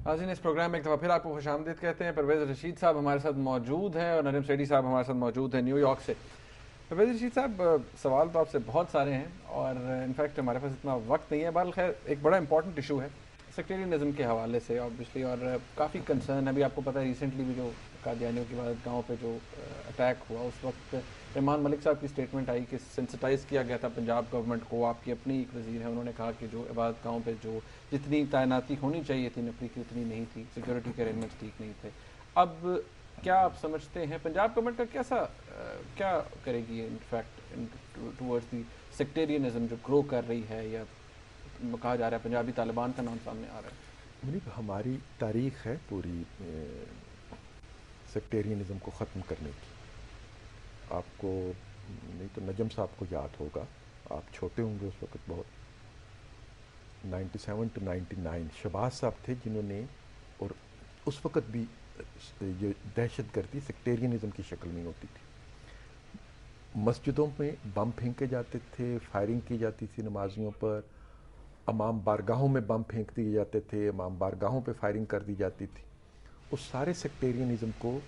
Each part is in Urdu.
ناظرین اس پروگرام میں ایک دفعہ پھر آپ کو خوش آمدید کہتے ہیں. پرویز رشید صاحب ہمارے ساتھ موجود ہیں اور نریم سیٹھی صاحب ہمارے ساتھ موجود ہیں نیو یارک سے. پرویز رشید صاحب سوال تو آپ سے بہت سارے ہیں اور انفیکٹ ہمارے پاس اتنا وقت نہیں ہے. بہرحال خیر ایک بڑا امپورٹنٹ ایشو ہے سیکٹیرینزم کے حوالے سے آبویسلی, اور کافی کنسرن ابھی آپ کو پتہ ہے ریسنٹلی بھی جو قادیانیوں کی عبادت گاہوں پہ جو اٹیک ہوا اس وقت رحمان ملک صاحب کی اسٹیٹمنٹ آئی کہ سینسٹائز کیا گیا تھا پنجاب گورنمنٹ کو. آپ کی اپنی ایک وزیر ہیں, انہوں نے کہا کہ جو عبادت گاہوں پہ جو جتنی تعیناتی ہونی چاہیے تھی نفری کی اتنی نہیں تھی, سیکورٹی کے ارینجمنٹس ٹھیک نہیں تھے. اب کیا آپ سمجھتے ہیں پنجاب گورنمنٹ کا کیا کرے گی انفیکٹ ٹورڈز دی سیکٹیرینزم جو گرو کر رہی ہے, یا کہا جا رہا ہے پنجابی طالبان کا نام سامنے آ رہا ہے؟ ہماری تاریخ ہے پوری سیکٹیرینزم کو ختم کرنے کی. آپ کو نہیں تو نجم صاحب کو یاد ہوگا, آپ چھوٹے ہوں گے اس وقت بہت, 97 to 99 شہباز صاحب تھے جنہوں نے, اور اس وقت بھی یہ دہشت گردی سیکٹیرینزم کی شکل میں ہوتی تھی. مسجدوں میں بم پھینکے جاتے تھے, فائرنگ کی جاتی تھی نمازیوں پر, امام بارگاہوں میں بم پھینک دیے جاتے تھے, امام بارگاہوں پہ فائرنگ کر دی جاتی تھی. اس سارے سیکٹیرینزم کو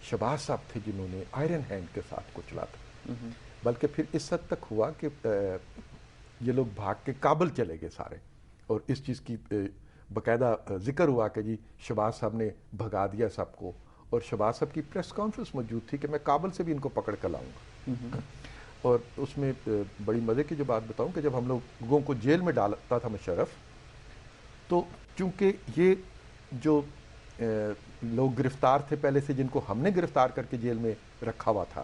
شہباز صاحب تھے جنہوں نے آئرن ہینڈ کے ساتھ کو چلا تھا. بلکہ پھر اس حد تک ہوا کہ یہ لوگ بھاگ کے کابل چلے گئے سارے, اور اس چیز کی باقاعدہ ذکر ہوا کہ جی شہباز صاحب نے بھگا دیا سب کو, اور شہباز صاحب کی پریس کانفرنس موجود تھی کہ میں کابل سے بھی ان کو پکڑ کر لاؤں گا. اور اس میں بڑی مزے کی جو بات بتاؤں کہ جب ہم لوگوں کو جیل میں ڈالتا تھا مشرف, تو چونکہ یہ جو لوگ گرفتار تھے پہلے سے جن کو ہم نے گرفتار کر کے جیل میں رکھا ہوا تھا,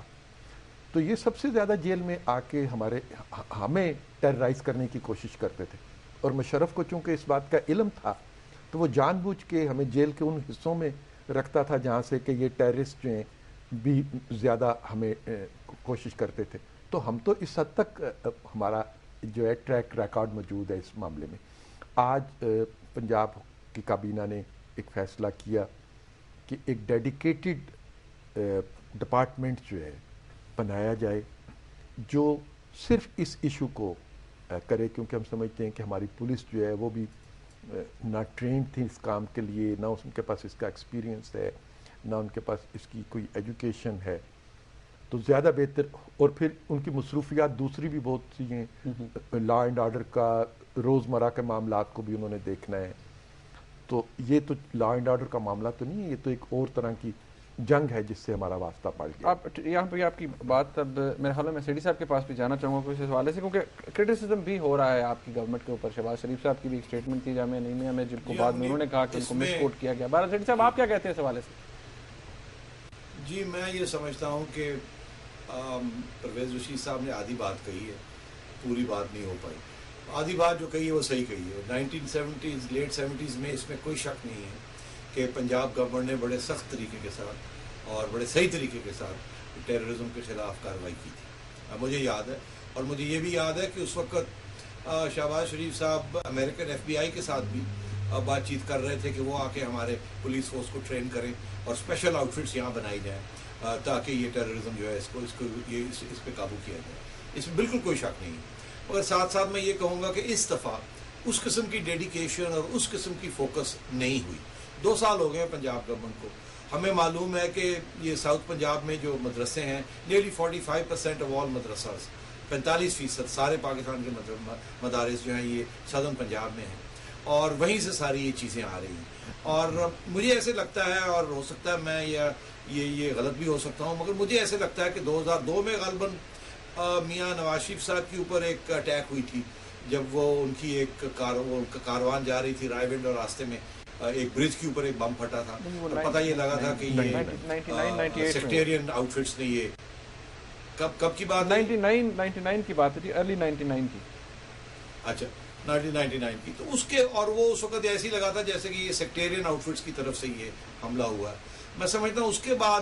تو یہ سب سے زیادہ جیل میں آ کے ہمیں ٹیررائز کرنے کی کوشش کرتے تھے. اور مشرف کو چونکہ اس بات کا علم تھا تو وہ جان بوجھ کے ہمیں جیل کے ان حصوں میں رکھتا تھا جہاں سے کہ یہ ٹیررسٹ جو ہیں بھی زیادہ ہمیں کوشش کرتے تھے. تو ہم تو اس حد تک ہمارا جو ہے ٹریک ریکارڈ موجود ہے اس معاملے میں. آج پنجاب کی کابینہ نے ایک فیصلہ کیا کہ ایک ڈیڈیکیٹڈ ڈپارٹمنٹ جو ہے بنایا جائے جو صرف اس ایشو کو کرے, کیونکہ ہم سمجھتے ہیں کہ ہماری پولیس جو ہے وہ بھی نہ ٹرینڈ تھی اس کام کے لیے, نہ ان کے پاس اس کا ایکسپیرینس ہے, نہ ان کے پاس اس کی کوئی ایجوکیشن ہے. تو زیادہ بہتر, اور پھر ان کی مصروفیات دوسری بھی بہت سی ہیں, لا اینڈ آرڈر کا, روزمرہ کے معاملات کو بھی انہوں نے دیکھنا ہے. تو یہ تو لا اینڈ آرڈر کا معاملہ تو نہیں ہے, یہ تو ایک اور طرح کی جنگ ہے جس سے ہمارا واسطہ پڑ گیا. آپ یہاں پہ آپ کی بات, اب میرے خیال میں سیٹھی صاحب کے پاس بھی جانا چاہوں گا کچھ اس حوالے سے, کیونکہ کرٹیسزم بھی ہو رہا ہے آپ کی گورنمنٹ کے اوپر. شہباز شریف صاحب کی بھی ایک اسٹیٹمنٹ تھی جامعہ نعیمیہ میں, جن کو بعد میں انہوں نے کہا کہ ان کو مس کوٹ کیا گیا. بہرحال سیٹھی صاحب آپ کیا کہتے ہیں اس حوالے سے؟ جی میں یہ سمجھتا ہوں کہ پرویز رشید صاحب نے آدھی بات کہی ہے, پوری بات نہیں ہو پائی. آدھی بات جو کہی ہے وہ صحیح کہی ہے. 1970s لیٹ 70s میں اس میں کوئی شک نہیں ہے کہ پنجاب گورنمنٹ نے بڑے سخت طریقے کے ساتھ اور بڑے صحیح طریقے کے ساتھ ٹیررزم کے خلاف کارروائی کی تھی. مجھے یاد ہے, اور مجھے یہ بھی یاد ہے کہ اس وقت شہباز شریف صاحب امریکن FBI کے ساتھ بھی بات چیت کر رہے تھے کہ وہ آ کے ہمارے پولیس فورس کو ٹرین کریں اور اسپیشل آؤٹ فٹس یہاں بنائی جائیں تاکہ یہ ٹیررزم جو ہے اس پہ قابو کیا جائے. اس میں بالکل کوئی شک نہیں ہے. مگر ساتھ ساتھ میں یہ کہوں گا کہ اس دفعہ اس قسم کی ڈیڈیکیشن اور اس قسم کی فوکس نہیں ہوئی. 2 سال ہو گئے پنجاب گورنمنٹ کو. ہمیں معلوم ہے کہ یہ ساؤتھ پنجاب میں جو مدرسے ہیں, نیرلی 45% آف آل مدرساز, 45% سارے پاکستان کے مدارس جو ہیں یہ سدرن پنجاب میں ہیں, اور وہیں سے ساری یہ چیزیں آ رہی ہیں. اور مجھے ایسے لگتا ہے, اور ہو سکتا ہے میں یہ غلط بھی ہو سکتا ہوں, مگر مجھے ایسے لگتا ہے کہ 2002 میں غالباً میاں نواز شریف صاحب کے اوپر ایک اٹیک ہوئی تھی جب وہ ان کی ایک کاروان جا رہی تھی رائے ونڈ, اور راستے میں ایک برج کے اوپر ایک بم پھٹا تھا. پتہ یہ لگا تھا کہ یہ سیکٹیرین آؤٹ فٹس نے یہ کب کی بات ہے؟ 99 کی بات ہے, ارلی 99 کی. اچھا 1999 کی. تو اس کے, اور وہ اس وقت ایسے ہی لگا تھا جیسے کہ یہ سیکٹیرین آؤٹ فٹس کی طرف سے یہ حملہ ہوا ہے. میں سمجھتا ہوں اس کے بعد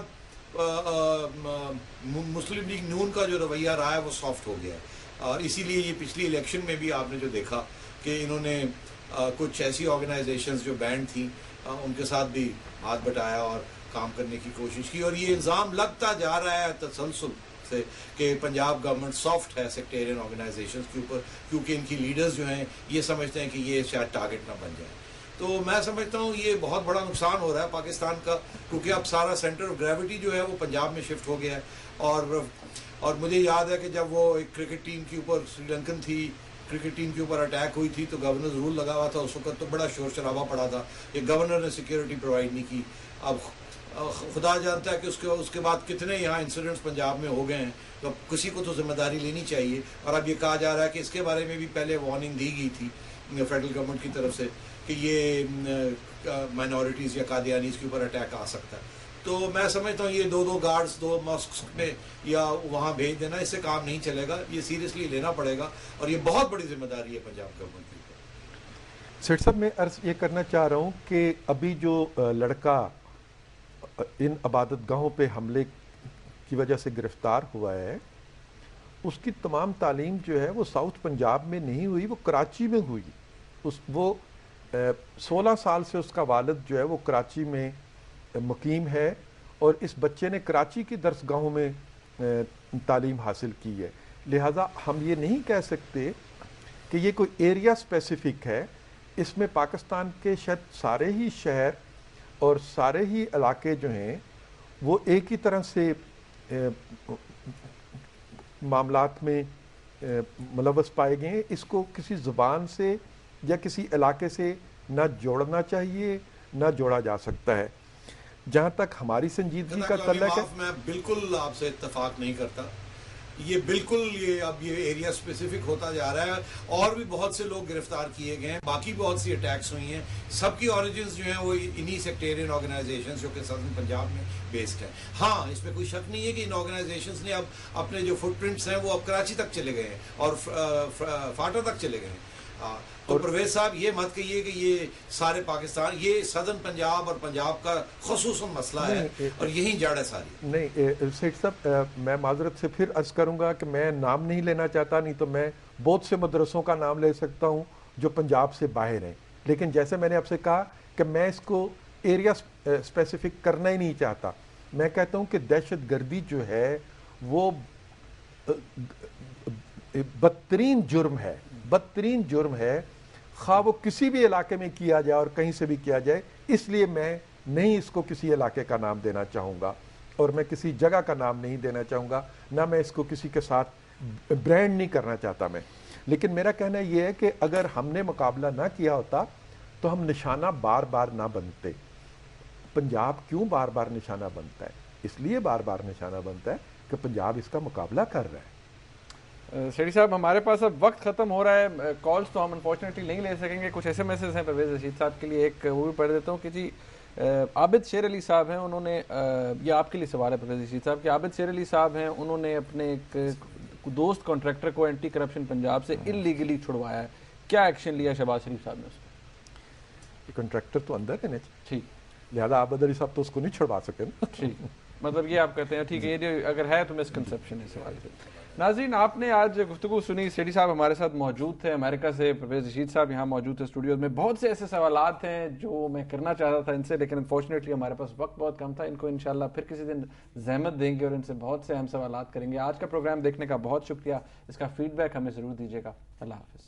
مسلم لیگ نون کا جو رویہ رہا ہے وہ سافٹ ہو گیا ہے, اور اسی لیے یہ پچھلی الیکشن میں بھی آپ نے جو دیکھا کہ انہوں نے کچھ ایسی آرگنائزیشنز جو بینڈ تھیں ان کے ساتھ بھی ہاتھ بٹایا اور کام کرنے کی کوشش کی. اور یہ الزام لگتا جا رہا ہے تسلسل سے کہ پنجاب گورنمنٹ سافٹ ہے سیکٹیرین آرگنائزیشنز کے اوپر, کیونکہ ان کی لیڈرز جو ہیں یہ سمجھتے ہیں کہ یہ شاید ٹارگٹ نہ بن جائے. تو میں سمجھتا ہوں یہ بہت بڑا نقصان ہو رہا ہے پاکستان کا، کیونکہ اب سارا سینٹر آف گریوٹی جو ہے وہ پنجاب میں شفٹ ہو گیا ہے. اور مجھے یاد ہے کہ جب وہ ایک کرکٹ ٹیم کے اوپر سری لنکن تھی، کرکٹ ٹیم کے اوپر اٹیک ہوئی تھی تو گورنر رول لگا ہوا تھا، اس وقت تو بڑا شور شرابہ پڑا تھا، یہ گورنر نے سیکیورٹی پرووائڈ نہیں کی. اب خدا جانتا ہے کہ اس کے بعد کتنے یہاں انسیڈنٹس پنجاب میں ہو گئے ہیں، تو کسی کو تو ذمہ داری لینی چاہیے. اور اب یہ کہا جا رہا ہے کہ اس کے بارے میں بھی پہلے وارننگ دی گئی تھی فیڈرل گورنمنٹ کی طرف سے کہ یہ مائنورٹیز یا قادیانیز کے اوپر اٹیک آ سکتا ہے. تو میں سمجھتا ہوں یہ دو گارڈز 2 ماسکس میں یا وہاں بھیج دینا اس سے کام نہیں چلے گا، یہ سیریسلی لینا پڑے گا، اور یہ بہت بڑی ذمہ داری ہے پنجاب گورنمنٹ کی. سیٹ صاحب میں عرض یہ کرنا چاہ رہا ہوں کہ ابھی جو لڑکا ان عبادت گاہوں پہ حملے کی وجہ سے گرفتار ہوا ہے، اس کی تمام تعلیم جو ہے وہ ساؤتھ پنجاب میں نہیں ہوئی، وہ کراچی میں ہوئی. وہ 16 سال سے اس کا والد جو ہے وہ کراچی میں مقیم ہے، اور اس بچے نے کراچی کی درس گاہوں میں تعلیم حاصل کی ہے. لہٰذا ہم یہ نہیں کہہ سکتے کہ یہ کوئی ایریا اسپیسیفک ہے. اس میں پاکستان کے شاید سارے ہی شہر اور سارے ہی علاقے جو ہیں وہ ایک ہی طرح سے معاملات میں ملوث پائے گئے ہیں. اس کو کسی زبان سے یا کسی علاقے سے نہ جوڑنا چاہیے، نہ جوڑا جا سکتا ہے. جہاں تک ہماری سنجیدگی کا تعلق ہے، میں بالکل آپ سے اتفاق نہیں کرتا. یہ بالکل اب یہ ایریا اسپیسیفک ہوتا جا رہا ہے، اور بھی بہت سے لوگ گرفتار کیے گئے ہیں، باقی بہت سی اٹیکس ہوئی ہیں. سب کی اوریجنز جو ہیں وہ انہی سیکٹیرین آرگنائزیشنز جو کہ سدرن پنجاب میں بیسڈ ہیں. ہاں اس میں کوئی شک نہیں ہے کہ ان آرگنائزیشنز نے اب اپنے جو فٹ پرنٹس ہیں وہ اب کراچی تک چلے گئے ہیں اور فاٹا تک چلے گئے ہیں. تو پرویز صاحب یہ مت کہیے کہ یہ سارے پاکستان، یہ سدرن پنجاب اور پنجاب کا خصوصاً مسئلہ ہے اور یہی جڑ ہے ساری. نہیں سیٹ صاحب، میں معذرت سے پھر عرض کروں گا کہ میں نام نہیں لینا چاہتا، نہیں تو میں بہت سے مدرسوں کا نام لے سکتا ہوں جو پنجاب سے باہر ہیں. لیکن جیسے میں نے آپ سے کہا کہ میں اس کو ایریا اسپیسیفک کرنا ہی نہیں چاہتا. میں کہتا ہوں کہ دہشت گردی جو ہے وہ بدترین جرم ہے، خواہ وہ کسی بھی علاقے میں کیا جائے اور کہیں سے بھی کیا جائے. اس لیے میں نہیں اس کو کسی علاقے کا نام دینا چاہوں گا، اور میں کسی جگہ کا نام نہیں دینا چاہوں گا، نہ میں اس کو کسی کے ساتھ برانڈ نہیں کرنا چاہتا میں. لیکن میرا کہنا یہ ہے کہ اگر ہم نے مقابلہ نہ کیا ہوتا تو ہم نشانہ بار بار نہ بنتے. پنجاب کیوں بار بار نشانہ بنتا ہے؟ اس لیے بار بار نشانہ بنتا ہے کہ پنجاب اس کا مقابلہ کر رہا ہے. سیٹھی صاحب ہمارے پاس اب وقت ختم ہو رہا ہے، کالز تو ہم انفارچونیٹلی نہیں لے سکیں گے. کچھ ایسے میسیج ہیں پرویز رشید صاحب کے لیے، ایک وہ بھی پڑھ دیتا ہوں کہ جی عابد شیر علی صاحب ہیں، انہوں نے یہ آپ کے لیے سوال ہے پرویز رشید صاحب کہ عابد شیر علی صاحب ہیں، انہوں نے اپنے ایک دوست کانٹریکٹر کو اینٹی کرپشن پنجاب سے انلیگلی چھڑوایا ہے، کیا ایکشن لیا شہباز شریف صاحب نے اس پہ؟ کنٹریکٹر تو اندر ہے نا، ٹھیک، لہٰذا عابد علی صاحب تو اس کو نہیں چھڑوا سکے نا. ٹھیک، مطلب یہ آپ کہتے ہیں ٹھیک ہے، یہ اگر ہے تو مسکنسیپشن ہے سوال سے. ناظرین آپ نے آج گفتگو سنی، سیٹھی صاحب ہمارے ساتھ موجود تھے امریکہ سے، پرویز رشید صاحب یہاں موجود تھے اسٹوڈیوز میں. بہت سے ایسے سوالات ہیں جو میں کرنا چاہتا تھا ان سے، لیکن انفارچونیٹلی ہمارے پاس وقت بہت کم تھا. ان کو انشاءاللہ پھر کسی دن زحمت دیں گے اور ان سے بہت سے اہم سوالات کریں گے. آج کا پروگرام دیکھنے کا بہت شکریہ، اس کا فیڈ بیک ہمیں ضرور دیجیے گا. اللہ حافظ.